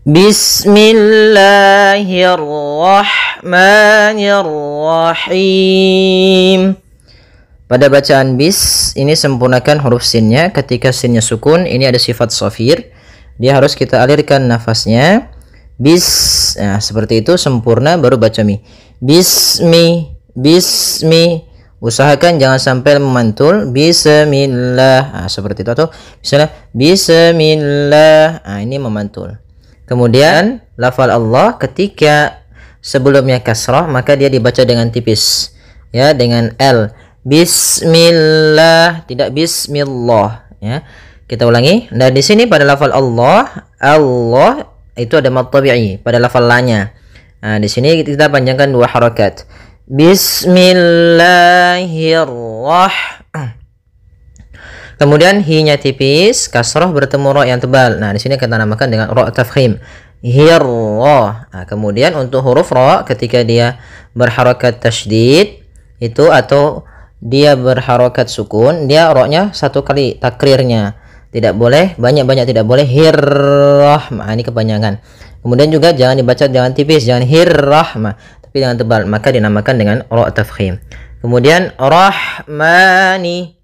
Bismillahirrahmanirrahim. Pada bacaan bis ini sempurnakan huruf sinnya. Ketika sinnya sukun, ini ada sifat shafir, dia harus kita alirkan nafasnya. Bis, nah seperti itu sempurna, baru baca mi. Bismi, bismi. Usahakan jangan sampai memantul. Bismillah, nah, seperti itu. Atau misalnya Bismillah, nah, ini memantul. Kemudian lafal Allah ketika sebelumnya kasrah maka dia dibaca dengan tipis, ya, dengan L. Bismillah, tidak Bismillah, ya. Kita ulangi. Nah, di sini pada lafal Allah, Allah itu ada mad tabi'i pada lafal la-nya. Nah, di sini kita panjangkan 2 harakat. Bismillahirrahmanirrahim. Kemudian hi-nya tipis, kasrah bertemu ra yang tebal. Nah, di sini kita namakan dengan ra tafkhim. Hirra. Nah, kemudian untuk huruf ra ketika dia berharakat tasydid itu atau dia berharakat sukun, dia ra-nya 1 kali takrirnya. Tidak boleh banyak-banyak, tidak boleh hirrah. Nah, ini kepanjangan. Kemudian juga jangan dibaca dengan tipis, jangan hirrahmah, tapi dengan tebal, maka dinamakan dengan ra tafkhim. Kemudian rahmani.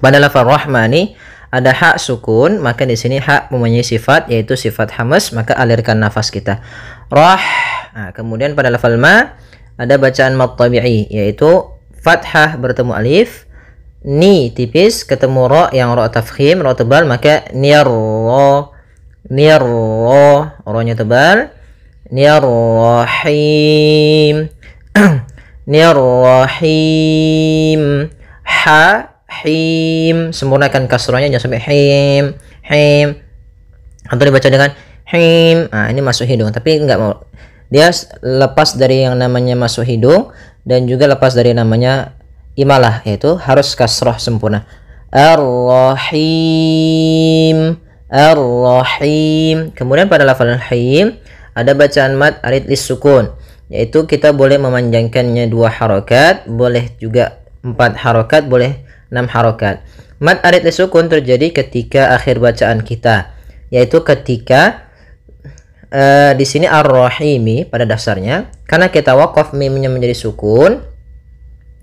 Pada lafaz rahmani ada hak sukun, maka di sini hak mempunyai sifat yaitu sifat hamas, maka alirkan nafas kita. Nah, kemudian pada lafaz ma ada bacaan mad tabi'i yaitu fathah bertemu alif, ni tipis ketemu ra yang ra tafkhim, ra tebal, maka nirra, nirra, ra-nya tebal, nirrahim, nirrahim, him, sempurnakan kasrahnya jangan sampai him, atau dibaca dengan him. Nah, ini masuk hidung tapi enggak mau, dia lepas dari yang namanya masuk hidung dan juga lepas dari namanya imalah, yaitu harus kasrah sempurna. Ar-Rahim, Ar-Rahim. Kemudian pada lafal Rahim ada bacaan mad arid lis sukun, yaitu kita boleh memanjangkannya 2 harakat, boleh juga 4 harakat, boleh 6 harakat. Mad arid lis sukun terjadi ketika akhir bacaan kita, yaitu ketika di sini Ar-Rahimi pada dasarnya karena kita waqaf mimnya menjadi sukun.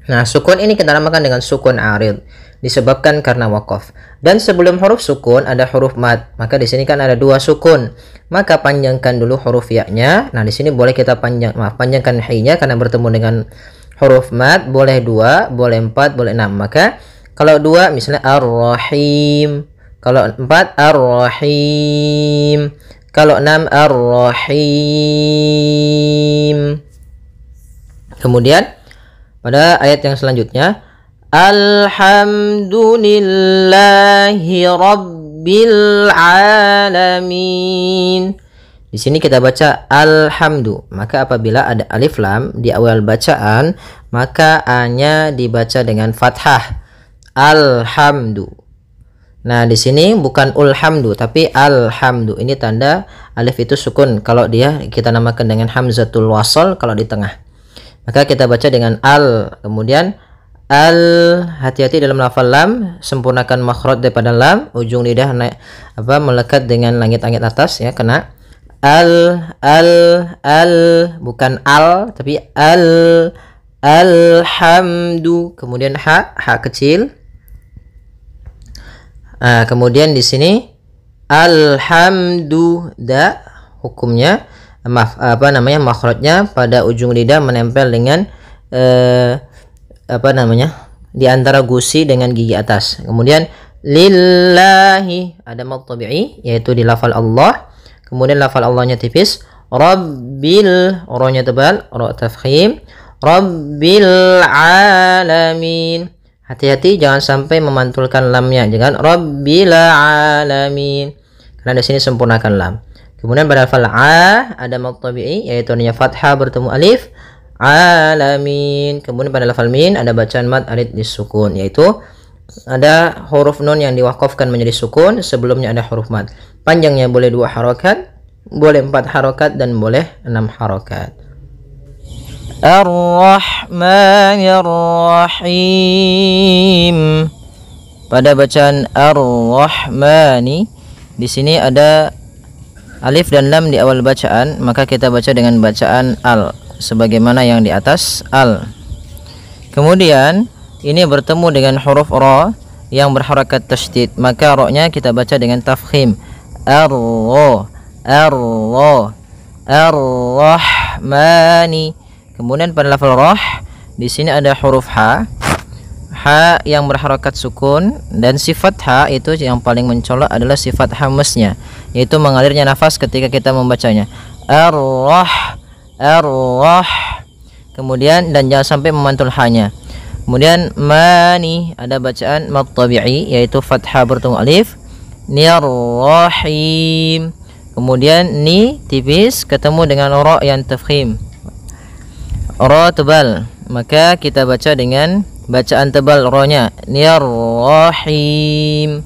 Nah, sukun ini kita namakan dengan sukun arid disebabkan karena waqaf. Dan sebelum huruf sukun ada huruf mad. Maka di sini kan ada 2 sukun. Maka panjangkan dulu huruf ya-nya. Nah, di sini boleh kita panjangkan hi-nya karena bertemu dengan huruf mad, boleh 2, boleh 4, boleh 6. Maka kalau 2 misalnya Ar-Rahim, kalau 4 Ar-Rahim, kalau 6 Ar-Rahim. Kemudian pada ayat yang selanjutnya, Alhamdulillahi Rabbil Alamin. Di sini kita baca alhamdu. Maka apabila ada alif lam di awal bacaan, maka a-nya dibaca dengan fathah. Alhamdu. Nah, di sini bukan ulhamdu tapi alhamdu. Ini tanda alif itu sukun kalau dia kita namakan dengan hamzatul wasl kalau di tengah. Maka kita baca dengan al, kemudian al, hati-hati dalam lafal lam, sempurnakan makhraj daripada lam, ujung lidah naik melekat dengan langit-langit atas, ya, kena al, bukan al tapi alhamdu. Kemudian ha kecil. Kemudian di sini alhamdu, da hukumnya makhrajnya pada ujung lidah menempel dengan di antara gusi dengan gigi atas. Kemudian lillahi ada mad tabi'i yaitu di lafal Allah. Kemudian lafal Allahnya tipis. Rabbil, ra-nya tebal, ra tafkhim. Rabbil alamin. Hati-hati jangan sampai memantulkan lamnya, jangan Rabbil alamin. Karena di sini sempurnakan lam. Kemudian pada lafal a ada mad tabi'i yaitu adanya fathah bertemu alif, alamin. Kemudian pada lafal min ada bacaan mad arid disukun, yaitu ada huruf nun yang diwakafkan menjadi sukun, sebelumnya ada huruf mad. Panjangnya boleh 2 harakat, boleh 4 harakat dan boleh 6 harakat. Ar-Rahmanir-Rahim. Pada bacaan Ar-Rahmani di sini ada alif dan lam di awal bacaan, maka kita baca dengan bacaan al sebagaimana yang di atas, al. Kemudian ini bertemu dengan huruf ra yang berharakat tasydid, maka ra-nya kita baca dengan tafkhim, ar-ra, ar-ra, ar-rahmani. Kemudian pada lafal rah di sini ada huruf ha yang berharakat sukun, dan sifat ha itu yang paling mencolok adalah sifat hamesnya, yaitu mengalirnya nafas ketika kita membacanya. Ar-rah, ar-rah. Kemudian dan jangan sampai memantul hanya. Kemudian mani ada bacaan mad tabi'i, yaitu fathah bertemu alif. Nir-rahim. Kemudian ni tipis ketemu dengan ra yang tafkhim, ra tebal, maka kita baca dengan bacaan tebal ra-nya, nir-rahim.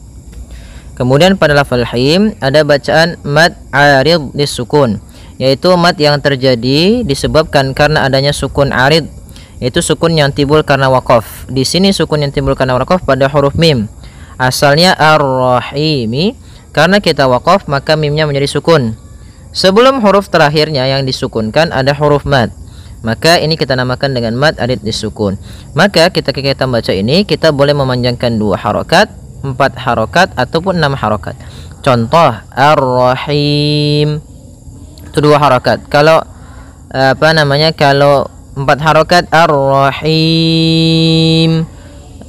Kemudian pada lafal him ada bacaan mad arid disukun, yaitu mad yang terjadi disebabkan karena adanya sukun arid, yaitu sukun yang timbul karena waqaf. Di sini sukun yang timbul karena waqaf pada huruf mim. Asalnya ar-rahimi, karena kita waqaf maka mimnya menjadi sukun. Sebelum huruf terakhirnya yang disukunkan ada huruf mad, maka ini kita namakan dengan mad arid disukun. Maka kita baca ini kita boleh memanjangkan 2 harokat, 4 harokat ataupun 6 harokat. Contoh ar-rahim itu 2 harokat. Kalau kalau 4 harokat ar-rahim,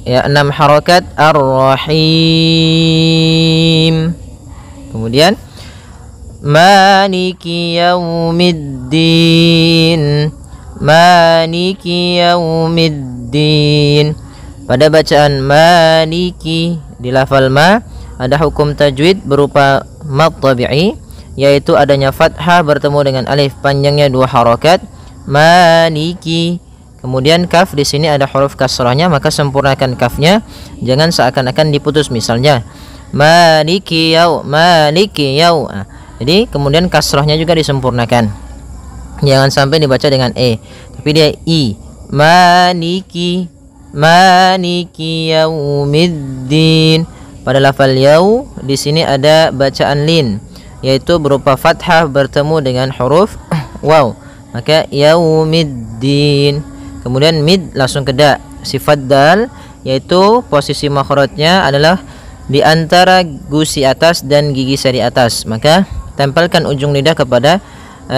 ya 6 harokat ar-rahim. Kemudian maliki yaumiddin, maliki yaumiddin. Pada bacaan maliki di lafal ma ada hukum tajwid berupa mad tabi'i, yaitu adanya fathah bertemu dengan alif, panjangnya 2 harokat, maliki. Kemudian kaf di sini ada huruf kasrahnya, maka sempurnakan kafnya, jangan seakan-akan diputus. Misalnya maliki yau, maliki yau. Jadi kemudian kasrahnya juga disempurnakan, jangan sampai dibaca dengan tapi dia i. Maliki, maliki yaumiddin. Pada lafal yau di sini ada bacaan lin, yaitu berupa fathah bertemu dengan huruf waw, maka yaumiddin. Kemudian mid langsung ke da, sifat dal, yaitu posisi makhrajnya adalah di antara gusi atas dan gigi seri atas, maka tempelkan ujung lidah kepada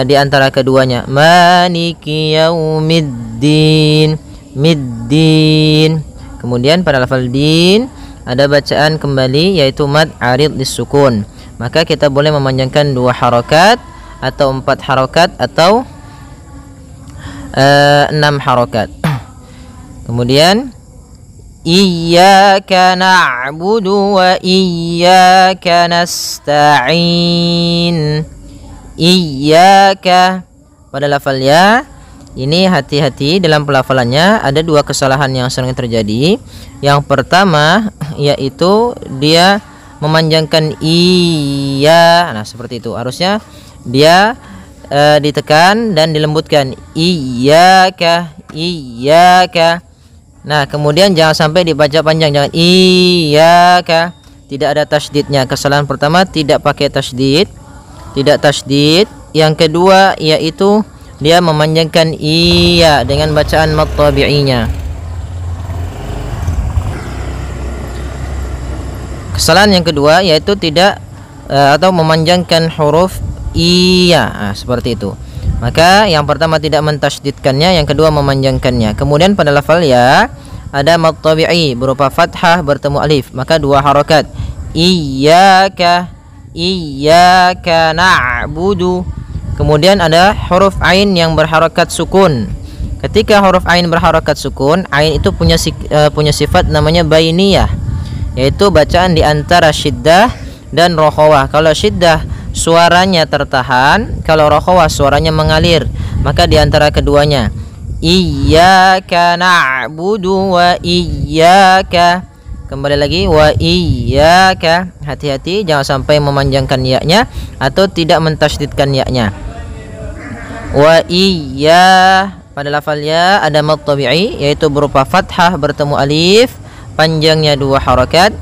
di antara keduanya. Maliki yaumiddin, middin. Kemudian pada lafal din ada bacaan kembali, yaitu mad arid disukun, maka kita boleh memanjangkan 2 harokat atau 4 harokat atau 6 harokat. Kemudian iyyaka na'budu wa iyyaka nasta'in. Iyyaka pada lafal ya, ini hati-hati dalam pelafalannya, ada 2 kesalahan yang sering terjadi. Yang pertama yaitu dia memanjangkan iya. Nah, seperti itu. Harusnya dia ditekan dan dilembutkan, iyyaka, iyyaka. Nah, kemudian jangan sampai dibaca panjang, jangan iyyaka, tidak ada tasydidnya. Kesalahan pertama tidak pakai tasydid, tidak tasydid. Yang kedua yaitu dia memanjangkan iya dengan bacaan mad tabi'inya. Kesalahan yang kedua yaitu tidak atau memanjangkan huruf iya, seperti itu. Maka yang pertama tidak mentasydidkannya, yang kedua memanjangkannya. Kemudian pada lafal ya ada mad tabi'i berupa fathah bertemu alif, maka 2 harokat. Iyyaka, iyyaka na'budu. Kemudian ada huruf ain yang berharakat sukun. Ketika huruf ain berharakat sukun, ain itu punya sifat namanya bainiyah, yaitu bacaan di antara syiddah dan rokhawah. Kalau syiddah suaranya tertahan, kalau rokhawah suaranya mengalir, maka di antara keduanya. Iyyaka na'budu wa iyyaka. Kembali lagi wa iyyaka. Hati-hati jangan sampai memanjangkan ya-nya atau tidak mentasydidkan ya-nya. Wa iyya pada lafal ya ada mad tabi'i, yaitu berupa fathah bertemu alif, panjangnya 2 harakat.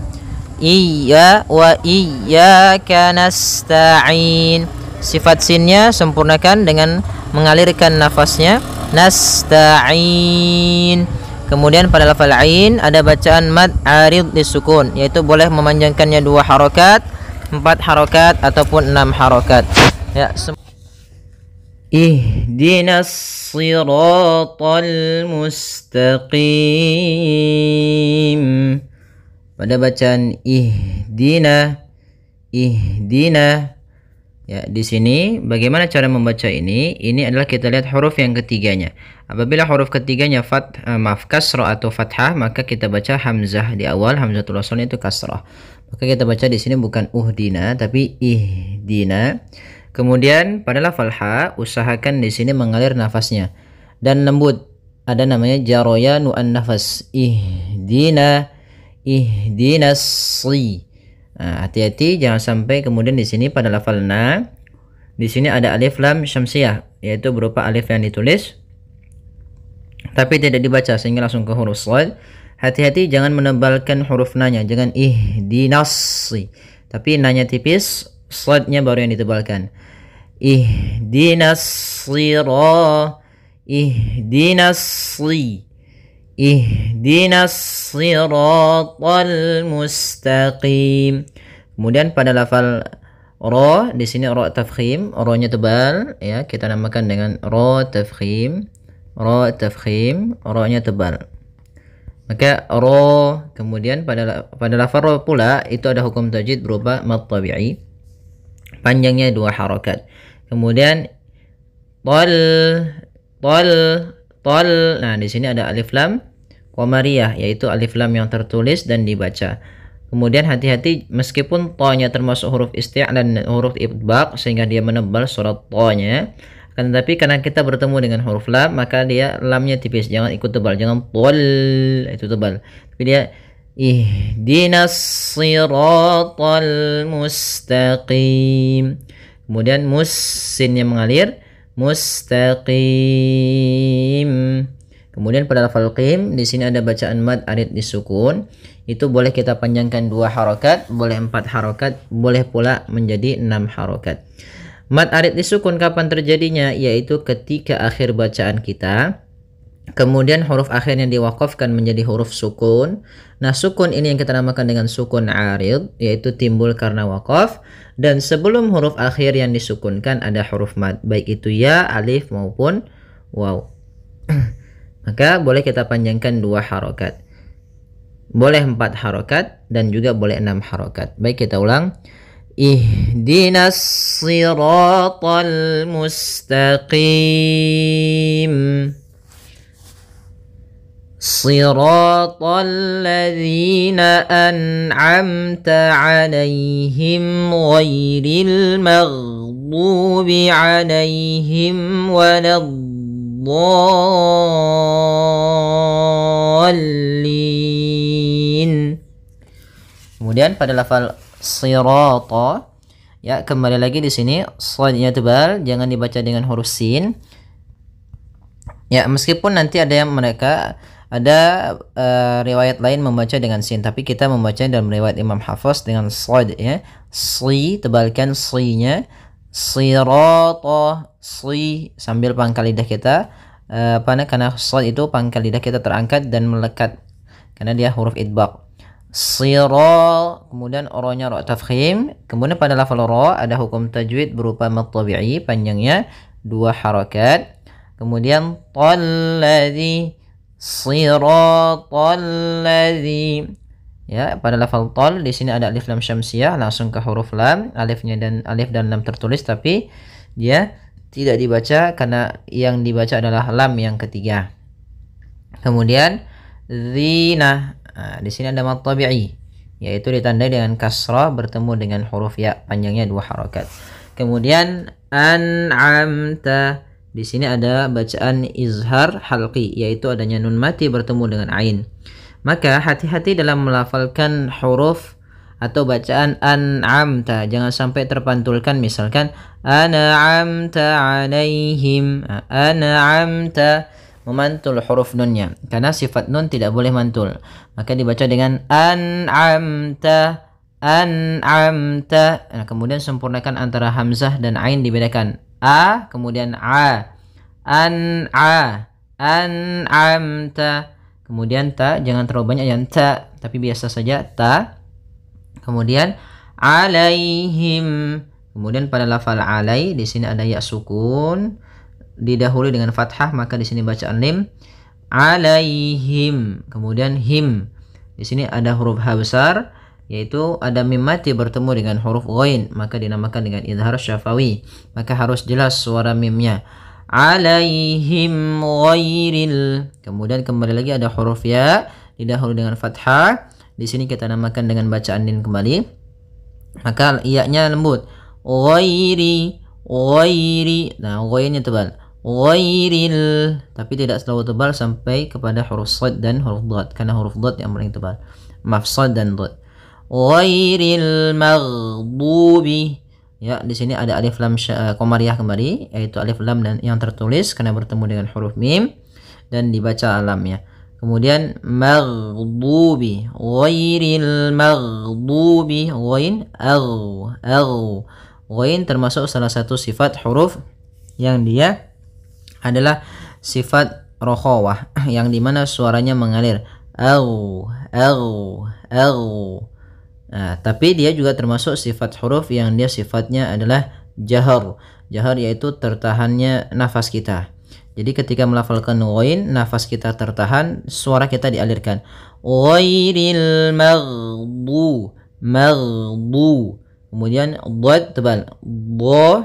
Iya wa iyyaka nasta'in. sifat sinnya sempurnakan dengan mengalirkan nafasnya. Nasta'in. Kemudian pada lafal ain ada bacaan mad arid disukun, yaitu boleh memanjangkannya 2 harokat, 4 harokat ataupun 6 harokat. Ya, ihdinas siratal mustaqim. Pada bacaan ihdina, ya, di sini bagaimana cara membaca ini? Ini adalah kita lihat huruf yang ketiganya. Apabila huruf ketiganya kasrah atau fathah, maka kita baca hamzah di awal, hamzatul wasl itu kasrah. Maka kita baca di sini bukan uhdina tapi ihdina. Kemudian pada lafal ha, usahakan di sini mengalir nafasnya dan lembut. Ada namanya jarayanu an-nafas. Ihdinas. Nah, hati-hati jangan sampai kemudian di sini pada lafal na, di sini ada alif lam syamsiyah, yaitu berupa alif yang ditulis tapi tidak dibaca sehingga langsung ke huruf shad. Hati-hati jangan menebalkan huruf nanya, jangan ihdinas, tapi nanya tipis, shadnya baru yang ditebalkan. Ihdinas siratal mustaqim. Kemudian pada lafal ra, di sini ra tafkhim, ra-nya tebal, ya, kita namakan dengan ra tafkhim, ra-nya tebal. Maka ra, kemudian pada lafal ra pula itu ada hukum tajwid berupa mad tabi'i, panjangnya 2 harokat. Kemudian tol. Nah, di sini ada alif lam qamariyah, yaitu alif lam yang tertulis dan dibaca. Kemudian hati-hati meskipun to-nya termasuk huruf isti' dan huruf ibtbaq sehingga dia menebal surat to-nya, akan tetapi karena kita bertemu dengan huruf lam maka dia lamnya tipis, jangan ikut tebal, jangan tol itu tebal. Tapi dia ihdinas siratal mustaqim. Kemudian sinnya mengalir, mustaqim. Kemudian pada lafal qim, di sini ada bacaan mad arid disukun. Itu boleh kita panjangkan 2 harokat, boleh 4 harokat, boleh pula menjadi 6 harokat. Mad arid disukun kapan terjadinya? Yaitu ketika akhir bacaan kita, kemudian huruf akhirnya diwakafkan menjadi huruf sukun. Nah, sukun ini yang kita namakan dengan sukun arid, yaitu timbul karena wakaf. Dan sebelum huruf akhir yang disukunkan ada huruf mad, baik itu ya, alif maupun waw. Maka boleh kita panjangkan 2 harokat, boleh 4 harokat, dan juga boleh 6 harokat. Baik, kita ulang. Ihdinas siratal mustaqim, siratal ladzina an'amta alaihim ghairil maghdubi alaihim waladdallin. Kemudian pada lafal sirata, ya, kembali lagi di sini shadnya tebal, jangan dibaca dengan huruf sin. Ya, meskipun nanti ada yang riwayat lain membaca dengan sin, tapi kita membaca dalam riwayat Imam Hafiz dengan shad, ya. Si, tebalkan si-nya. Sirata, si, sambil pangkal lidah kita karena shad itu pangkal lidah kita terangkat dan melekat karena dia huruf idbaq. Sira, kemudian ra-nya ra tafkhim. Kemudian pada lafal ra ada hukum tajwid berupa mad tabi'i, panjangnya 2 harokat. Kemudian talladzi, siratal ladzi. Ya, pada lafal tol di sini ada alif lam syamsiyah, langsung ke huruf lam, alif dan lam tertulis tapi dia tidak dibaca karena yang dibaca adalah lam yang ketiga. Kemudian zina, nah, di sini ada mad tabi'i, yaitu ditandai dengan kasrah bertemu dengan huruf ya, panjangnya 2 harokat. Kemudian an'amta, di sini ada bacaan izhar halqi, yaitu adanya nun mati bertemu dengan ain. Maka hati-hati dalam melafalkan huruf atau bacaan an'amta, jangan sampai terpantulkan, misalkan an'amta alaihim, an'amta, memantul huruf nunnya karena sifat nun tidak boleh mantul, maka dibaca dengan an'amta an'amta. Nah, kemudian sempurnakan antara hamzah dan ain, dibedakan. A kemudian a. An'amta. Kemudian ta, jangan terlalu banyak yang ta, tapi biasa saja ta. Kemudian alaihim. Kemudian pada lafal alai di sini ada ya sukun didahului dengan fathah, maka di sini bacaan lim. Alaihim. Kemudian him. Di sini ada huruf ha besar, yaitu ada mim mati bertemu dengan huruf ghain, maka dinamakan dengan idhar syafawi. Maka harus jelas suara mimnya. Alaihim ghairil. Kemudian kembali lagi ada huruf ya didahului dengan fathah. Di sini kita namakan dengan bacaan din kembali. Maka iya-nya lembut. Ghairi. Nah, ghainnya tebal. Ghairil, tapi tidak terlalu tebal sampai kepada huruf shad dan huruf dhad, karena huruf dhad yang paling tebal. Maaf, shad dan dhad. Ghairil maghdubi. Ya, di sini ada alif lam qamariyah kembali, yaitu alif lam dan yang tertulis karena bertemu dengan huruf mim dan dibaca alamnya. Kemudian maghdubi, ghairil maghdubi, ghain ghain termasuk salah satu sifat huruf yang dia adalah sifat rokhawah, yang dimana suaranya mengalir. Nah, tapi dia juga termasuk sifat huruf yang dia sifatnya adalah jahar. Jahar yaitu tertahannya nafas kita. Jadi ketika melafalkan ghain, nafas kita tertahan, suara kita dialirkan. Ghairil maghdu. Kemudian dhad tebal. Bu.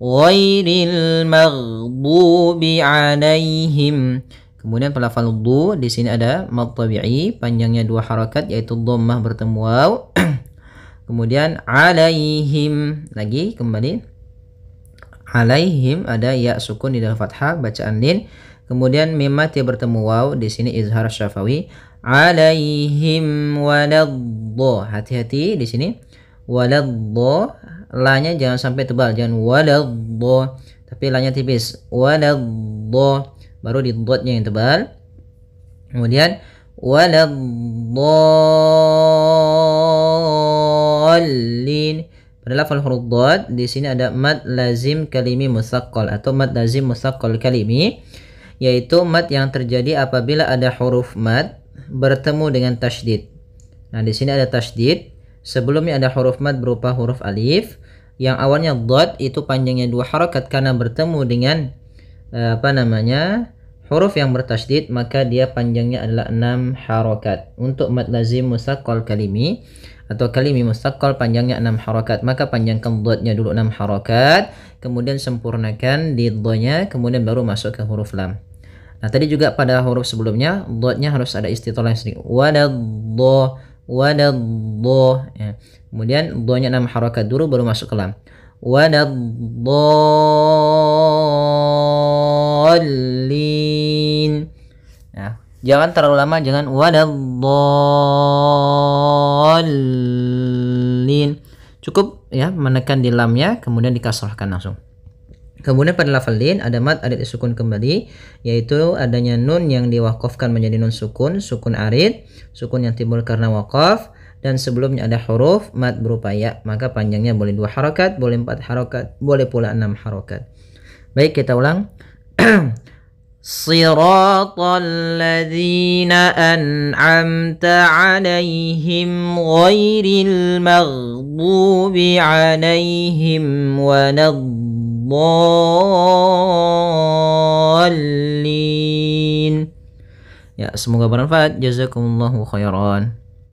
Ghairil maghdubi alaihim. Kemudian pelafal du di sini ada mad tabi'i, panjangnya 2 harakat yaitu dhammah bertemu waw. Kemudian alaihim lagi kembali. Alaihim ada ya sukun di dalam fathah bacaan lin. Kemudian mim mati bertemu waw, di sini izhar syafawi. Alaihim waladh. Hati-hati di sini. Waladh, la-nya jangan sampai tebal, jangan waladh, tapi la-nya tipis. Waladh. Baru di dotnya yang tebal. Kemudian waladhdallin. Pada lafal huruf dad di sini ada mad lazim kalimi musaqqal atau mad lazim musaqqal kalimi, yaitu mad yang terjadi apabila ada huruf mad bertemu dengan tasydid. Nah, di sini ada tasydid. Sebelumnya ada huruf mad berupa huruf alif yang awalnya dad, itu panjangnya 2 harakat karena bertemu dengan huruf yang bertasydid, maka dia panjangnya adalah 6 harakat. Untuk mad lazim musaqqal kalimi atau kalimi musaqqal panjangnya 6 harakat, maka panjangkan dhatnya dulu 6 harakat, kemudian sempurnakan di dha-nya, kemudian baru masuk ke huruf lam. Nah, tadi juga pada huruf sebelumnya dhatnya harus ada istitalah sedikit. Waladh ya. Kemudian dha-nya 6 harakat dulu baru masuk ke lam. Waladhdallin. Nah, jangan terlalu lama, jangan waladhdallin. Cukup ya menekan di lamnya, kemudian dikasrahkan langsung. Kemudian pada lafal lin ada mad arid sukun kembali, yaitu adanya nun yang diwakafkan menjadi nun sukun, sukun arid, sukun yang timbul karena wakaf, dan sebelumnya ada huruf mad berupa ya, maka panjangnya boleh 2 harakat, boleh 4 harakat, boleh pula 6 harakat. Baik, kita ulang. Siratal ladzina an'amta 'alaihim ghairil maghdubi 'alaihim waladdallin. Ya, semoga bermanfaat. Jazakumullahu khairan.